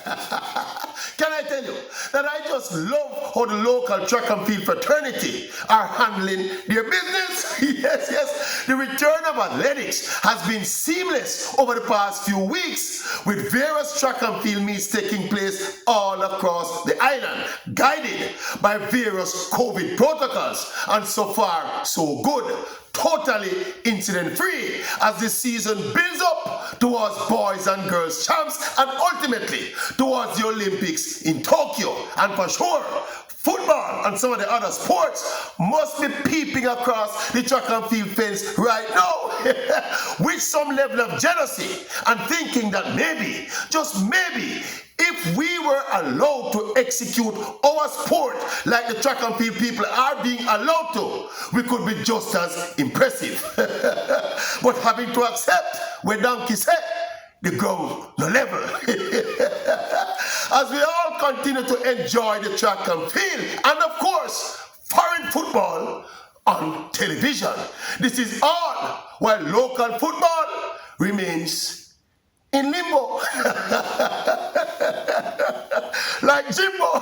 Can I tell you that I just love how the local track and field fraternity are handling their business? Yes. The return of athletics has been seamless over the past few weeks, with various track and field meets taking place all across the island, guided by various COVID protocols. And so far, so good. Totally incident-free as the season builds up towards boys and girls champs and ultimately towards the Olympics in Tokyo. And for sure, football and some of the other sports must be peeping across the track and field fence right now with some level of jealousy and thinking that maybe, just maybe, if we were allowed to execute our sport like the track and field people are being allowed to, we could be just as impressive. But having to accept where donkey said, the ground no level. As we all continue to enjoy the track and field, and of course, foreign football on television. This is all while local football remains in limbo. Like Jimbo.